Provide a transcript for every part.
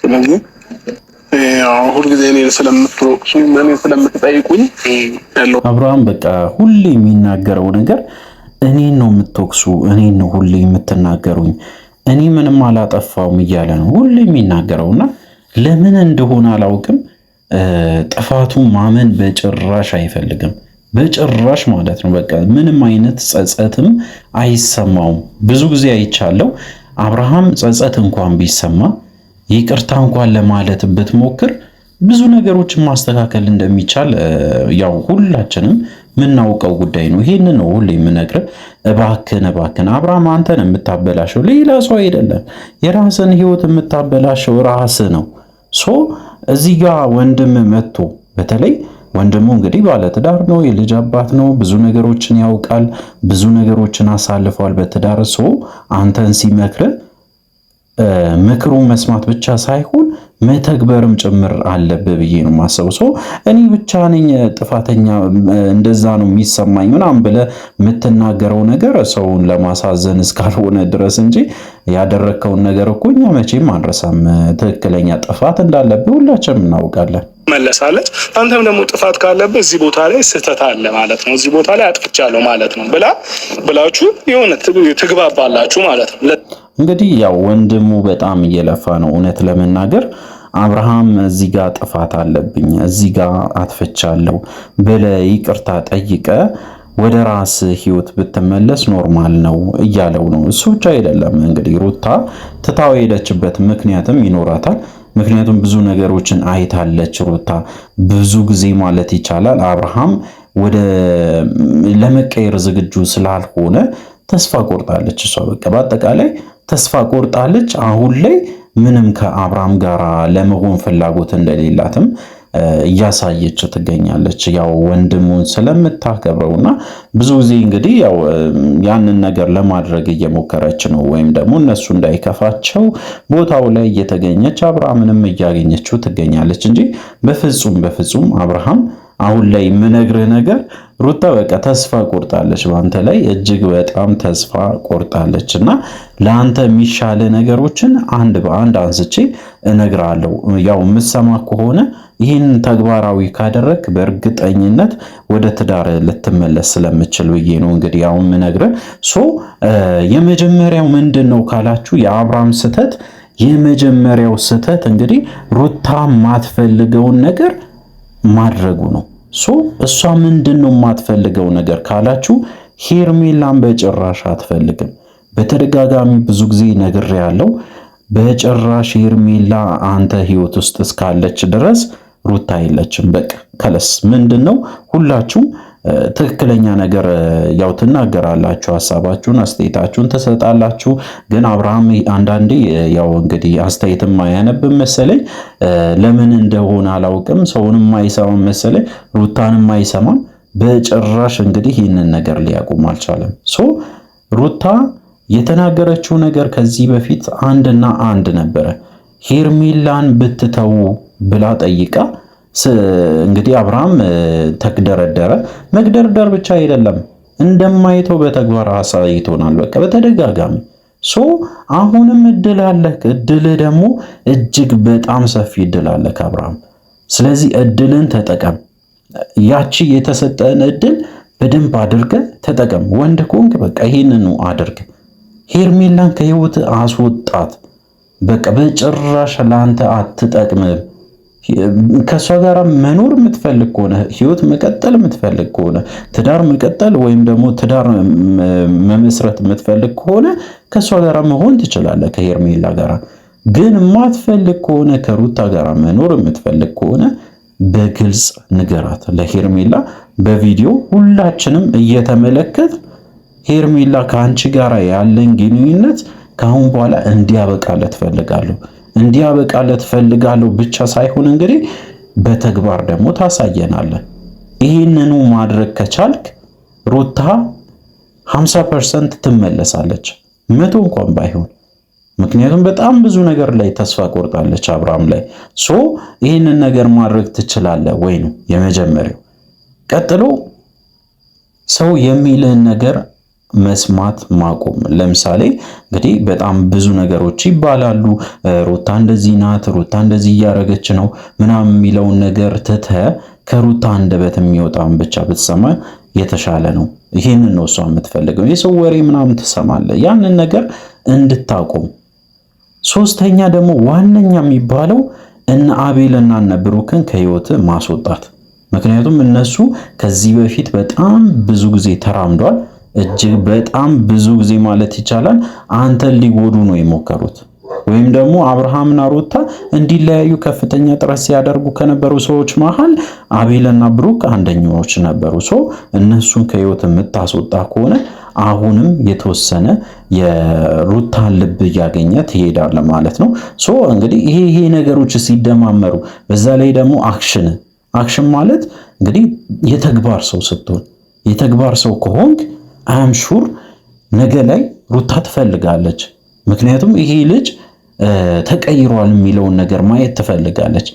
ስለዚህ ሁሉ ጊዜ እኔ ስለምትወቅሱኝ እኔ ስለምትጠይቁኝ ያለው አብርሃም በቃ ሁሌ የሚናገረው ነገር እኔን ነው የምትወቅሱ፣ እኔን ነው ሁሌ የምትናገሩኝ፣ እኔ ምንም አላጠፋውም እያለ ነው ሁሌ የሚናገረውና ለምን እንደሆነ አላውቅም። ጥፋቱን ማመን በጭራሽ አይፈልግም። በጭራሽ ማለት ነው። በቃ ምንም አይነት ጸጸትም አይሰማውም። ብዙ ጊዜ አይቻለው አብርሃም ጸጸት እንኳን ቢሰማ ይቅርታ እንኳን ለማለት ብትሞክር ብዙ ነገሮችን ማስተካከል እንደሚቻል ያው ሁላችንም ምናውቀው ጉዳይ ነው። ይሄን ነው ሁሌ የምነግርህ። እባክህን አብርሃም አንተን የምታበላሸው ሌላ ሰው አይደለም። የራስን ህይወት የምታበላሸው ራስህ ነው። እዚህ ጋር ወንድም መጥቶ በተለይ ወንድሙ እንግዲህ ባለትዳር ነው፣ የልጅ አባት ነው፣ ብዙ ነገሮችን ያውቃል፣ ብዙ ነገሮችን አሳልፏል በትዳር አንተን ሲመክርህ ምክሩን መስማት ብቻ ሳይሆን መተግበርም ጭምር አለብህ ብዬ ነው የማስበው። እኔ ብቻ ነኝ ጥፋተኛ እንደዛ ነው የሚሰማኝ ምናምን ብለህ የምትናገረው ነገር ሰውን ለማሳዘን እስካልሆነ ድረስ እንጂ ያደረግከውን ነገር እኮ እኛ መቼም አንረሳም። ትክክለኛ ጥፋት እንዳለብህ ሁላችንም እናውቃለን። መለሳለች አንተም ደግሞ ጥፋት ካለብህ እዚህ ቦታ ላይ ስህተት አለ ማለት ነው፣ እዚህ ቦታ ላይ አጥፍቻለሁ ማለት ነው ብላችሁ የሆነ ትግባባላችሁ ማለት ነው። እንግዲህ ያው ወንድሙ በጣም እየለፋ ነው። እውነት ለመናገር አብርሃም እዚህ ጋር ጥፋት አለብኝ እዚህ ጋር አጥፍቻለሁ ብለህ ይቅርታ ጠይቀ ወደ ራስ ህይወት ብትመለስ ኖርማል ነው እያለው ነው። እሱ ብቻ አይደለም እንግዲህ ሩታ ትታው ሄደችበት ምክንያትም ይኖራታል። ምክንያቱም ብዙ ነገሮችን አይታለች ሩታ ብዙ ጊዜ ማለት ይቻላል። አብርሃም ወደ ለመቀየር ዝግጁ ስላልሆነ ተስፋ ቆርጣለች። እሷ በቃ በአጠቃላይ ተስፋ ቆርጣለች። አሁን ላይ ምንም ከአብርሃም ጋር ለመሆን ፍላጎት እንደሌላትም እያሳየች ትገኛለች። ያው ወንድሙን ስለምታከብረውና ብዙ ጊዜ እንግዲህ ያው ያንን ነገር ለማድረግ እየሞከረች ነው፣ ወይም ደግሞ እነሱ እንዳይከፋቸው ቦታው ላይ እየተገኘች አብርሃምንም እያገኘችው ትገኛለች እንጂ በፍጹም አብርሃም አሁን ላይ የምነግርህ ነገር ሩታ በቃ ተስፋ ቆርጣለች፣ በአንተ ላይ እጅግ በጣም ተስፋ ቆርጣለች። እና ለአንተ የሚሻለ ነገሮችን አንድ በአንድ አንስቼ እነግርሃለሁ። ያው የምትሰማ ከሆነ ይህን ተግባራዊ ካደረግ በእርግጠኝነት ወደ ትዳር ልትመለስ ስለምችል ብዬ ነው እንግዲህ ያው የምነግርህ። የመጀመሪያው ምንድን ነው ካላችሁ የአብርሃም ስህተት የመጀመሪያው ስህተት እንግዲህ ሩታ ማትፈልገውን ነገር ማድረጉ ነው። እሷ ምንድን ነው የማትፈልገው ነገር ካላችሁ ሄርሜላን በጭራሽ አትፈልግም። በተደጋጋሚ ብዙ ጊዜ ነግሬያለሁ። በጭራሽ ሄርሜላ አንተ ህይወት ውስጥ እስካለች ድረስ ሩታ የለችም። በቃ ከለስ ምንድነው ሁላችሁም ትክክለኛ ነገር ያው ትናገራላችሁ፣ ሐሳባችሁን አስተያየታችሁን ትሰጣላችሁ። ግን አብርሃም አንዳንዴ ያው እንግዲህ አስተያየትም አያነብም መሰለኝ፣ ለምን እንደሆነ አላውቅም። ሰውንም አይሰማም መሰለኝ፣ ሩታንም አይሰማም በጭራሽ። እንግዲህ ይህንን ነገር ሊያቆም አልቻለም። ሩታ የተናገረችው ነገር ከዚህ በፊት አንድና አንድ ነበረ። ሄርሜላን ብትተው ብላ ጠይቃ እንግዲህ አብርሃም ተግደረደረ። መግደርደር ብቻ አይደለም እንደማይተው በተግባር አሳይቶናል። በቃ በተደጋጋሚ አሁንም እድል አለህ። እድል ደግሞ እጅግ በጣም ሰፊ እድል አለህ አብርሃም። ስለዚህ እድልን ተጠቀም። ያቺ የተሰጠን እድል በደንብ አድርገህ ተጠቀም። ወንድ ከሆንክ በቃ ይሄንን አድርግ። ሄርሜላን ከህይወት አስወጣት። በቃ በጭራሽ ለአንተ አትጠቅምም። ከሷ ጋር መኖር የምትፈልግ ከሆነ ህይወት መቀጠል የምትፈልግ ከሆነ ትዳር መቀጠል ወይም ደግሞ ትዳር መመስረት የምትፈልግ ከሆነ ከሷ ጋር መሆን ትችላለህ፣ ከሄርሜላ ጋር። ግን የማትፈልግ ከሆነ ከሩታ ጋር መኖር የምትፈልግ ከሆነ በግልጽ ንገራት ለሄርሜላ። በቪዲዮ ሁላችንም እየተመለከት ሄርሜላ ከአንቺ ጋር ያለን ግንኙነት ከአሁን በኋላ እንዲያበቃለት ፈልጋለሁ እንዲያበቃለት ፈልጋለሁ ብቻ ሳይሆን እንግዲህ በተግባር ደግሞ ታሳየናለህ። ይህንኑ ማድረግ ከቻልክ ሩታ 50% ትመለሳለች፣ 100 እንኳን ባይሆን። ምክንያቱም በጣም ብዙ ነገር ላይ ተስፋ ቆርጣለች አብርሃም ላይ። ይህንን ነገር ማድረግ ትችላለህ ወይ ነው የመጀመሪያው። ቀጥሎ ሰው የሚልህን ነገር መስማት ማቆም። ለምሳሌ እንግዲህ በጣም ብዙ ነገሮች ይባላሉ። ሩታ እንደዚህ ናት፣ ሩታ እንደዚህ እያደረገች ነው ምናምን የሚለውን ነገር ትተህ ከሩታ አንደበት የሚወጣውን ብቻ ብትሰማ የተሻለ ነው። ይሄንን ነው እሷ የምትፈልገው። የሰው ወሬ ምናምን ትሰማለህ፣ ያንን ነገር እንድታቆም። ሶስተኛ ደግሞ ዋነኛ የሚባለው እነ አቤልና እነ ብሩክን ከህይወት ማስወጣት። ምክንያቱም እነሱ ከዚህ በፊት በጣም ብዙ ጊዜ ተራምዷል። እጅግ በጣም ብዙ ጊዜ ማለት ይቻላል አንተን ሊጎዱ ነው የሞከሩት። ወይም ደግሞ አብርሃምና ሩታ እንዲለያዩ ከፍተኛ ጥረት ሲያደርጉ ከነበሩ ሰዎች መሃል አቤልና ብሩክ አንደኛዎች ነበሩ። እነሱን ከህይወት የምታስወጣ ከሆነ አሁንም የተወሰነ የሩታን ልብ እያገኘ ትሄዳለ ማለት ነው። እንግዲህ ይሄ ነገሮች ሲደማመሩ በዛ ላይ ደግሞ አክሽን ማለት እንግዲህ የተግባር ሰው ስትሆን፣ የተግባር ሰው ከሆንክ አም ሹር ነገ ላይ ሩታ ትፈልጋለች። ምክንያቱም ይሄ ልጅ ተቀይሯል የሚለውን ነገር ማየት ትፈልጋለች።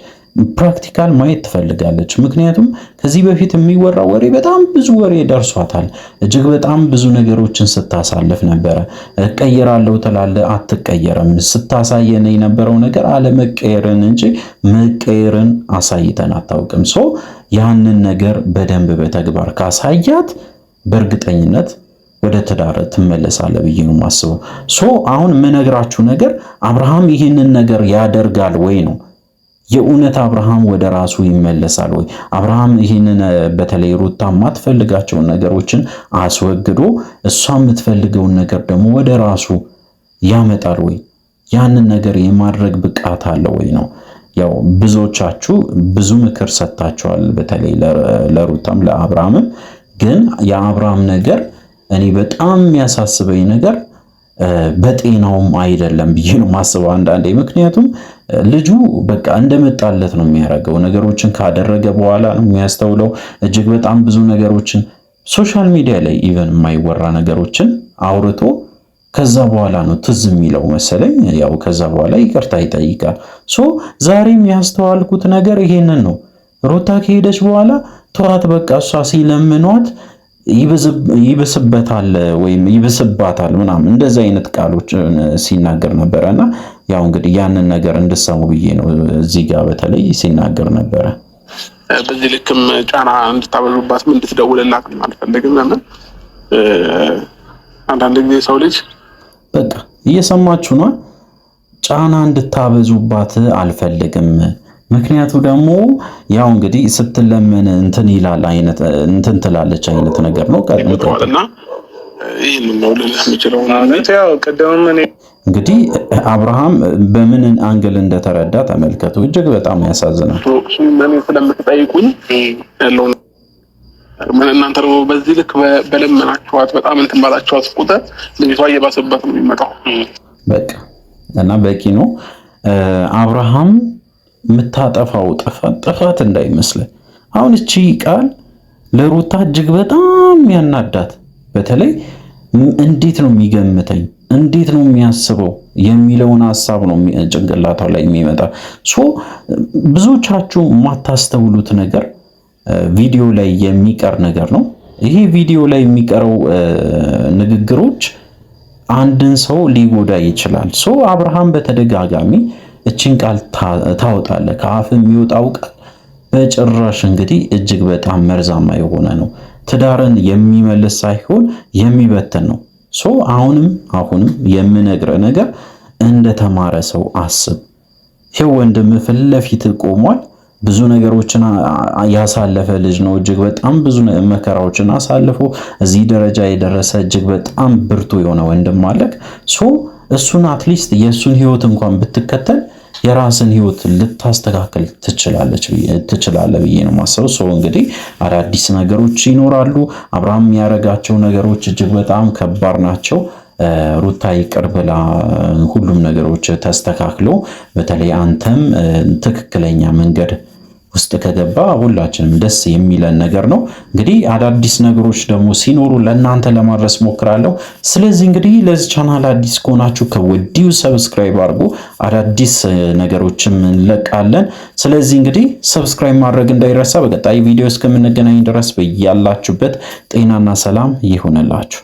ፕራክቲካል ማየት ትፈልጋለች። ምክንያቱም ከዚህ በፊት የሚወራ ወሬ በጣም ብዙ ወሬ ደርሷታል። እጅግ በጣም ብዙ ነገሮችን ስታሳልፍ ነበረ። እቀየራለሁ ትላለህ፣ አትቀየርም። ስታሳየን የነበረው ነገር አለመቀየርን እንጂ መቀየርን አሳይተን አታውቅም። ያንን ነገር በደንብ በተግባር ካሳያት በእርግጠኝነት ወደ ትዳር ትመለሳለህ ብዬ ነው የማስበው። አሁን የምነግራችሁ ነገር አብርሃም ይህንን ነገር ያደርጋል ወይ ነው። የእውነት አብርሃም ወደ ራሱ ይመለሳል ወይ? አብርሃም ይህንን በተለይ ሩታ የማትፈልጋቸውን ነገሮችን አስወግዶ እሷ የምትፈልገውን ነገር ደግሞ ወደ ራሱ ያመጣል ወይ? ያንን ነገር የማድረግ ብቃት አለው ወይ ነው። ያው ብዙዎቻችሁ ብዙ ምክር ሰጥታችኋል፣ በተለይ ለሩታም ለአብርሃምም። ግን የአብርሃም ነገር እኔ በጣም የሚያሳስበኝ ነገር በጤናውም አይደለም ብዬ ነው ማስበው አንዳንዴ። ምክንያቱም ልጁ በቃ እንደመጣለት ነው የሚያደርገው። ነገሮችን ካደረገ በኋላ ነው የሚያስተውለው። እጅግ በጣም ብዙ ነገሮችን ሶሻል ሚዲያ ላይ ኢቨን የማይወራ ነገሮችን አውርቶ ከዛ በኋላ ነው ትዝ የሚለው መሰለኝ። ያው ከዛ በኋላ ይቅርታ ይጠይቃል። ዛሬም ያስተዋልኩት ነገር ይሄንን ነው። ሩታ ከሄደች በኋላ ተዋት በቃ እሷ ሲለምኗት ይብስበታል ወይም ይብስባታል ምናምን እንደዚህ አይነት ቃሎች ሲናገር ነበረና ያው እንግዲህ ያንን ነገር እንድሰሙ ብዬ ነው እዚህ ጋር በተለይ ሲናገር ነበረ። በዚህ ልክም ጫና እንድታበዙባትም እንድትደውልላት አልፈልግም። ለምን አንዳንድ ጊዜ ሰው ልጅ በቃ እየሰማችሁ ነው፣ ጫና እንድታበዙባት አልፈልግም። ምክንያቱ ደግሞ ያው እንግዲህ ስትለመን እንትን ይላል አይነት እንትን ትላለች አይነት ነገር ነው። ቀጥልና ይሄን ነው ለምችለው ማለት ያው ቀደም እንግዲህ አብርሃም በምን አንግል እንደተረዳ ተመልከቱ። እጅግ በጣም ያሳዝናል። ምን ስለምትጠይቁኝ ያለው ምን እናንተ ደግሞ በዚህ ልክ በለመናችኋት በጣም እንትን ባላችኋት ቁጥር ልጅቷ እየባሰበት ነው የሚመጣው። በቃ እና በቂ ነው። አብርሃም የምታጠፋው ጥፋት እንዳይመስል። አሁን እቺ ቃል ለሩታ እጅግ በጣም ያናዳት። በተለይ እንዴት ነው የሚገምተኝ፣ እንዴት ነው የሚያስበው የሚለውን ሀሳብ ነው ጭንቅላቷ ላይ የሚመጣ። ብዙዎቻችሁ የማታስተውሉት ነገር ቪዲዮ ላይ የሚቀር ነገር ነው። ይሄ ቪዲዮ ላይ የሚቀረው ንግግሮች አንድን ሰው ሊጎዳ ይችላል። አብርሃም በተደጋጋሚ እቺን ቃል ታወጣለህ። ከአፍ የሚወጣው ቃል በጭራሽ እንግዲህ እጅግ በጣም መርዛማ የሆነ ነው። ትዳርን የሚመልስ ሳይሆን የሚበትን ነው። አሁንም የምነግርህ ነገር እንደተማረ ሰው አስብ። ይሄው ወንድም ፊት ለፊት ቆሟል። ብዙ ነገሮችን ያሳለፈ ልጅ ነው። እጅግ በጣም ብዙ መከራዎችን አሳልፎ እዚህ ደረጃ የደረሰ እጅግ በጣም ብርቱ የሆነ ወንድም አለክ። እሱን አትሊስት የእሱን ህይወት እንኳን ብትከተል የራስን ህይወት ልታስተካከል ትችላለህ ብዬ ነው ማሰበው። እንግዲህ አዳዲስ ነገሮች ይኖራሉ። አብርሃም ያደረጋቸው ነገሮች እጅግ በጣም ከባድ ናቸው። ሩታ ይቅር ብላ ሁሉም ነገሮች ተስተካክሎ በተለይ አንተም ትክክለኛ መንገድ ውስጥ ከገባ ሁላችንም ደስ የሚለን ነገር ነው። እንግዲህ አዳዲስ ነገሮች ደግሞ ሲኖሩ ለእናንተ ለማድረስ ሞክራለሁ። ስለዚህ እንግዲህ ለዚህ ቻናል አዲስ ከሆናችሁ ከወዲሁ ሰብስክራይብ አድርጉ። አዳዲስ ነገሮችም እንለቃለን። ስለዚህ እንግዲህ ሰብስክራይብ ማድረግ እንዳይረሳ። በቀጣይ ቪዲዮ እስከምንገናኝ ድረስ በያላችሁበት ጤናና ሰላም ይሁንላችሁ።